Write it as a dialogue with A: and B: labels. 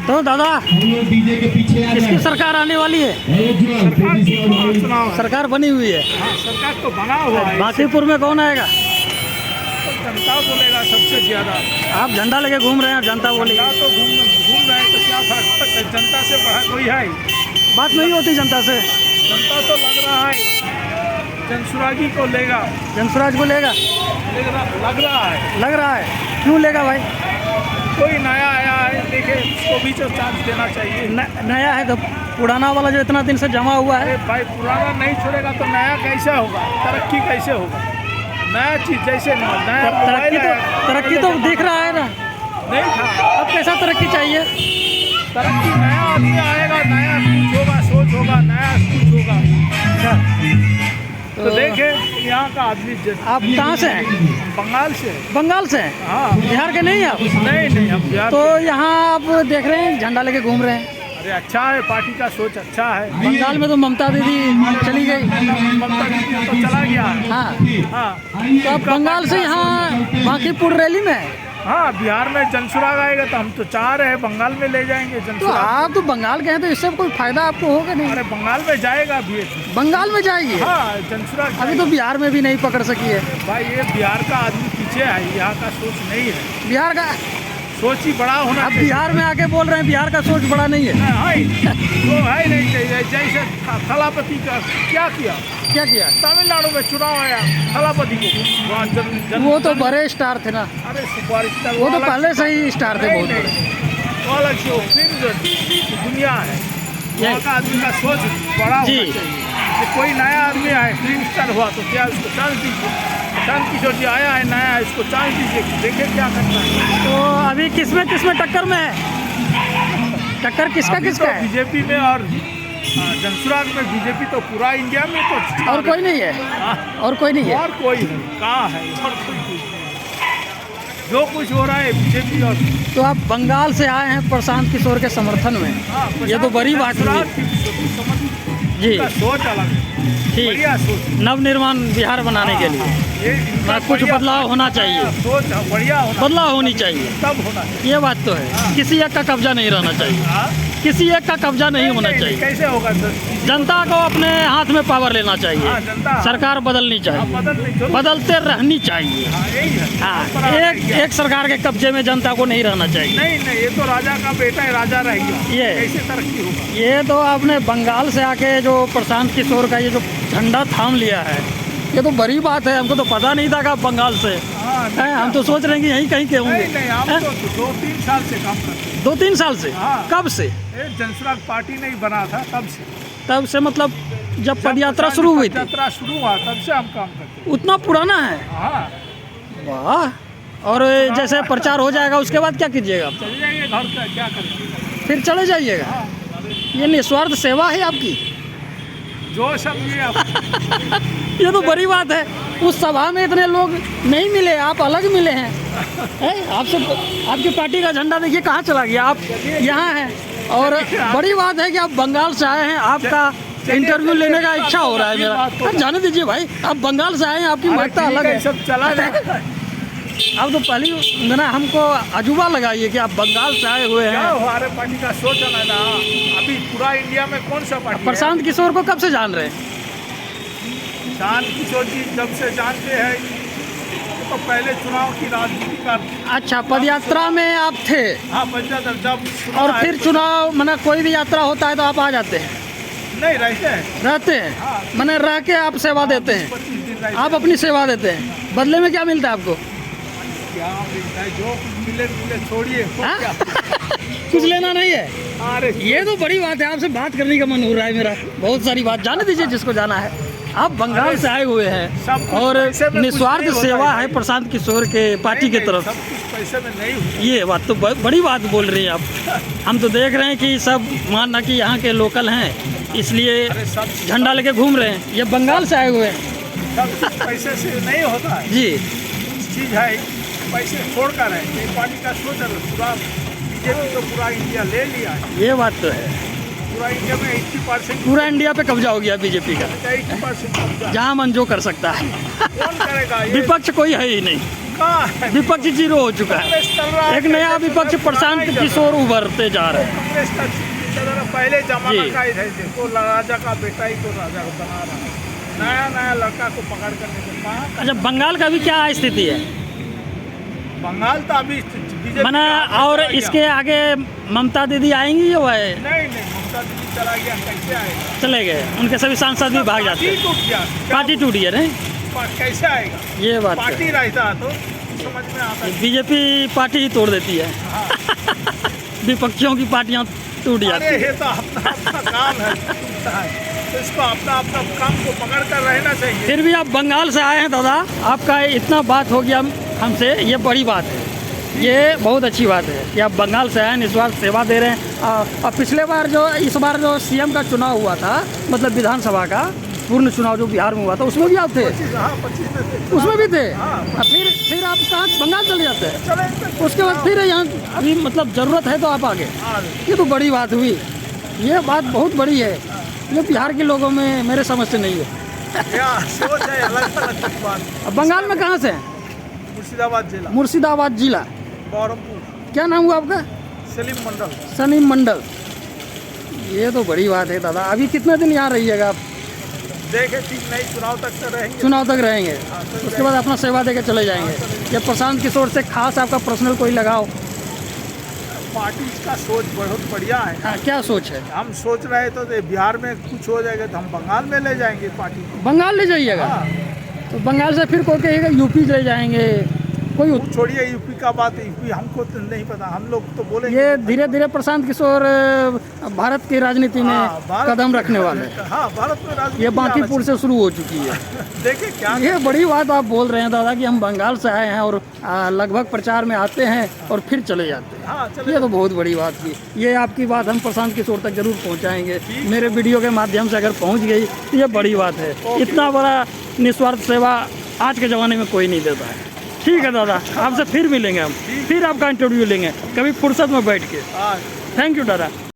A: तो दादा
B: डीजे के पीछे आ
A: किसकी सरकार आने वाली है? सरकार बनी हुई है।
C: हाँ, सरकार तो बना हुआ है।
A: बांकीपुर में कौन आएगा?
C: जनता बोलेगा सबसे ज्यादा।
A: आप झंडा लेके घूम रहे हैं, जनता बोलेगी।
C: जनता तो घूम रहे हैं तो क्या फर्क पड़ता है? जनता से बड़ा कोई है?
A: बात नहीं होती जनता से।
C: जनता तो लग रहा है जनसुराजी को लेगा।
A: जनसुराज को लेगा?
C: लग रहा है।
A: लग रहा है। क्यों लेगा भाई?
C: कोई नया आया है, देखे उसको भी तो चांस देना चाहिए।
A: नया है तो पुराना वाला जो इतना दिन से जमा हुआ है।
C: अरे भाई पुराना नहीं छोड़ेगा तो नया कैसे होगा? तरक्की कैसे होगा? नया चीज जैसे नया
A: तरक्की तो दिख रहा है ना।
C: नहीं था।
A: अब कैसा तरक्की चाहिए?
C: तरक्की नया आदमी आएगा, नया कुछ होगा, सोच होगा, नया कुछ होगा। तो देखे यहाँ का आदमी।
A: आप कहाँ से हैं?
C: बंगाल से।
A: बंगाल से हैं?
C: हाँ।
A: बिहार के नहीं हैं आप?
C: नहीं हम बिहार।
A: तो यहाँ आप देख रहे हैं झंडा लेके घूम रहे हैं।
C: अरे अच्छा है, पार्टी का सोच अच्छा है।
A: बंगाल में तो ममता दीदी चली गई।
C: ममता दीदी तो चला गया है।
A: हाँ। तो आप
C: उनका
A: बंगाल से यहाँ बांकीपुर रैली में?
C: हाँ, बिहार में जनसुराग आएगा तो हम तो चाह रहे हैं बंगाल में ले जाएंगे
A: तो
C: जनसुराग।
A: आप तो बंगाल के हैं तो इससे कोई फायदा आपको होगा नहीं?
C: अरे बंगाल में जाएगा भी।
A: बंगाल में जाएगी?
C: हाँ, जनसुराग
A: अभी तो बिहार में भी नहीं पकड़ सकी है
C: भाई। ये बिहार का आदमी पीछे है, यहाँ का सोच नहीं है।
A: बिहार का
C: सोच ही बड़ा होना
A: आप
C: चाहिए।
A: बिहार में आके बोल रहे हैं बिहार का सोच बड़ा नहीं है?
C: हाँ, वो है नहीं चाहिए। जैसे थलापति का क्या किया?
A: क्या किया?
C: तमिलनाडु में चुनाव आया थलापति को, वहाँ
A: वो तो बड़े स्टार थे ना।
C: अरे सुपरस्टार
A: वो तो पहले से ही स्टार थे बहुत बड़े।
C: वो अलग से फिर जो दुनिया है वहाँ का आदमी का सोच बड़ा होना चाहिए। कि कोई नया आदमी आए, फिल्म स्टार हुआ तो क्या उसको चांस दीजिए। शांत किशोर जी आया है नया, इसको चांस दीजिए, देखिए क्या करता है।
A: तो अभी किसमें टक्कर में है? टक्कर किसका है?
C: बीजेपी में और जनसुराग में। बीजेपी तो पूरा इंडिया में तो।
A: और कोई नहीं है? और कोई नहीं है?
C: और कोई नहीं, कहाँ है? और कोई नहीं। जो कुछ हो रहा है बीजेपी और।
A: तो आप बंगाल से आए हैं प्रशांत किशोर के समर्थन में?
C: हाँ,
A: ये तो बड़ी बात हुई जी।
C: सोच अलग है,
A: ठीक।
C: बढ़िया सोच।
A: नवनिर्माण बिहार बनाने के लिए कुछ बदलाव होना चाहिए।
C: सोच बढ़िया होना,
A: बदलाव होनी चाहिए,
C: तब होना चाहिए।
A: ये बात तो है। किसी एक का कब्जा नहीं रहना चाहिए। किसी एक का कब्जा नहीं होना चाहिए।
C: कैसे होगा सर?
A: जनता को अपने हाथ में पावर लेना चाहिए।
C: हाँ, जनता
A: सरकार बदलनी चाहिए, बदलते रहनी चाहिए।
C: यही है।
A: हाँ, एक सरकार के कब्जे में जनता को नहीं रहना चाहिए।
C: नहीं, ये तो राजा का बेटा है, राजा रहेगा।
A: ये
C: कैसे तरक्की होगा?
A: ये तो आपने बंगाल से आके जो प्रशांत किशोर का ये जो झंडा थाम लिया है, ये तो बड़ी बात है। हमको तो पता नहीं था कि आप बंगाल से हैं। हम तो सोच रहे हैं कि यहीं कहीं के होंगे।
C: नहीं, हम तो 2-3 साल से काम करते हैं।
A: 2-3 साल से?
C: हाँ।
A: कब से?
C: जनसुराग पार्टी नहीं बना था
A: तब से मतलब जब पदयात्रा शुरू हुई थी?
C: यात्रा शुरू हुआ तब से हम काम करते हैं।
A: उतना पुराना है?
C: हाँ।
A: वाह। और जैसे प्रचार हो जाएगा उसके बाद क्या कीजिएगा?
C: चले जाएंगे घर का, क्या करेंगे?
A: फिर चले जाइएगा? ये निस्वार्थ सेवा है आपकी?
C: जो समझिए आप।
A: ये तो बड़ी बात है। उस सभा में इतने लोग नहीं मिले, आप अलग मिले हैं। आपसे आपकी पार्टी का झंडा देखिए कहाँ चला गया। आप यहाँ हैं और बड़ी बात है कि आप बंगाल से आए हैं। आपका इंटरव्यू लेने का इच्छा हो रहा है मेरा। जाने दीजिए भाई, आप बंगाल से आए हैं, आपकी महत्ता अलग है।
C: सब चला जाएगा।
A: अब तो पहली ना हमको अजूबा लगाइए कि आप बंगाल से आए हुए हैं।
C: हमारे पार्टी का सोच है ना। अभी पूरा इंडिया में कौन सा पार्टी?
A: प्रशांत किशोर को कब से जान रहे हैं?
C: प्रशांत किशोर जी जब से जानते हैं तो पहले चुनाव की राजनीति का। अच्छा,
A: पदयात्रा में आप थे?
C: हाँ, पदयात्रा जब।
A: और फिर चुनाव मैंने कोई भी यात्रा होता है तो आप आ जाते हैं?
C: नहीं, रहते हैं।
A: हाँ। मैंने रह के आप सेवा देते हैं?
C: 25 दिन
A: आप अपनी सेवा देते हैं, बदले में क्या मिलता है आपको?
C: क्या मिलता है? जो मिले छोड़िए।
A: कुछ लेना नहीं है?
C: अरे
A: ये तो बड़ी बात है। आपसे बात करने का मन हो रहा है मेरा, बहुत सारी बात। जाने दीजिए जिसको जाना है। आप बंगाल से आए हुए हैं और निस्वार्थ सेवा है प्रशांत किशोर के पार्टी की तरफ।
C: सब कुछ पैसे में नहीं हुआ।
A: ये बात तो बड़ी बात बोल रही हैं आप। हम तो देख रहे हैं कि सब मानना कि यहाँ के लोकल हैं, इसलिए झंडा लेके घूम रहे हैं। ये बंगाल से आए हुए हैं।
C: सब कुछ पैसे से नहीं होता है
A: जी।
C: चीज़ है, पैसे छोड़कर है। ये पार्टी का सोच है। पूरा बीजेपी तो पूरा इंडिया ले लिया है।
A: ये बात तो है।
C: पूरा इंडिया में 80%।
A: पूरा इंडिया पे कब्जा हो गया बीजेपी का।
C: 80% कब्जा।
A: जहाँ मन जो कर सकता है।
C: कौन करेगा?
A: विपक्ष कोई है ही नहीं।
C: कहाँ है?
A: विपक्ष जीरो हो चुका है।
C: कांग्रेस चल रहा है,
A: एक नया
C: कैसे
A: विपक्ष
C: चल रहा है?
A: प्रशांत
C: बनाई जा
A: किशोर उभरते जा रहे हैं।
C: कांग्रेस का चल रहा है, पहले जमाना
A: जी।
C: का ही है, तो राजा का बेटा ही तो राजा को बना रहा है। नया नया लड़का को पकड़ कर लेके कहाँ?
A: अच्छा, बंगाल का भी क्या स्थिति है?
C: बंगाल तो अभी बीजेपी
A: मना
C: का आगे
A: और
C: चला गया।
A: इसके आगे ममता दीदी आएंगी या वह
C: नहीं ममता दीदी चला गया, कैसे आएगा?
A: चले गए? उनके सभी सांसद भी भाग जाते हैं।
C: पार्टी टूट गया,
A: पार्टी टूटी है नहीं?
C: कैसे आएगा?
A: ये बात है।
C: पार्टी रहता तो समझ में आता है।
A: बीजेपी पार्टी ही तोड़ देती है। विपक्षियों की पार्टियां टूट जाती
C: अरे
A: है।
C: ये तो अपना अपना काम है, टूटता है तो इसको अपना अपना काम को पकड़ कर रहना चाहिए।
A: फिर भी आप बंगाल से आए हैं दादा, आपका इतना बात हो गया हमसे, ये बड़ी बात है। ये बहुत अच्छी बात है कि आप बंगाल से आए हैं, निस्वार्थ सेवा दे रहे हैं। और पिछले बार इस बार जो सीएम का चुनाव हुआ था, मतलब विधानसभा का पूर्ण चुनाव जो बिहार में हुआ था, उसमें भी आप थे?
C: 25 में थे।
A: उसमें भी थे?
C: हाँ।
A: फिर आप कहाँ बंगाल चले जाते हैं?
C: चले
A: उसके बाद फिर यहाँ अभी मतलब ज़रूरत है तो आप आगे। ये तो बड़ी बात हुई, ये बात बहुत बड़ी है। ये बिहार के लोगों में मेरे समझ से नहीं है।
C: सोच है अलग अलग बात।
A: अब बंगाल में कहाँ से हैं?
C: मुर्शिदाबाद जिला,
A: मुर्शिदाबाद जिला।
C: बहरमपुर।
A: क्या नाम हुआ आपका?
C: सलीम मंडल।
A: सलीम मंडल। ये तो बड़ी बात है दादा। अभी कितने दिन यहाँ रहिएगा आप?
C: देखे ठीक नहीं, चुनाव तक तो रहेंगे।
A: चुनाव तक रहेंगे, उसके बाद अपना सेवा देके चले जाएंगे। या प्रशांत किशोर से खास आपका पर्सनल कोई लगाव?
C: पार्टी का सोच बहुत बढ़िया है।
A: हाँ, क्या सोच है?
C: हम सोच रहे तो बिहार में कुछ हो जाएगा तो हम बंगाल में ले जाएंगे पार्टी को।
A: बंगाल ले जाइएगा?
C: हाँ,
A: तो बंगाल से फिर कोई कहेगा यूपी ले जाएंगे, कोई
C: वो छोड़िए यूपी का बात, यूपी हमको तो नहीं पता, हम लोग तो बोलेंगे।
A: ये धीरे धीरे प्रशांत किशोर भारत की राजनीति में
C: हाँ, भारत
A: कदम
C: में
A: रखने वाले हैं।
C: हाँ, भारत में राजनीति
A: ये बांकीपुर से शुरू हो चुकी है।
C: देखे क्या
A: ये बड़ी बात आप बोल रहे हैं दादा कि हम बंगाल से आए हैं और लगभग प्रचार में आते हैं और फिर चले जाते हैं।
C: हाँ चले।
A: ये तो बहुत बड़ी बात की। ये आपकी बात हम प्रशांत किशोर तक जरूर पहुंचाएंगे। मेरे वीडियो के माध्यम से अगर पहुंच गई तो ये बड़ी बात है। इतना बड़ा निस्वार्थ सेवा आज के ज़माने में कोई नहीं देता है। ठीक है दादा, आपसे फिर मिलेंगे हम, फिर आपका इंटरव्यू लेंगे कभी फुर्सत में बैठ के।
C: हाँ।
A: थैंक यू दादा।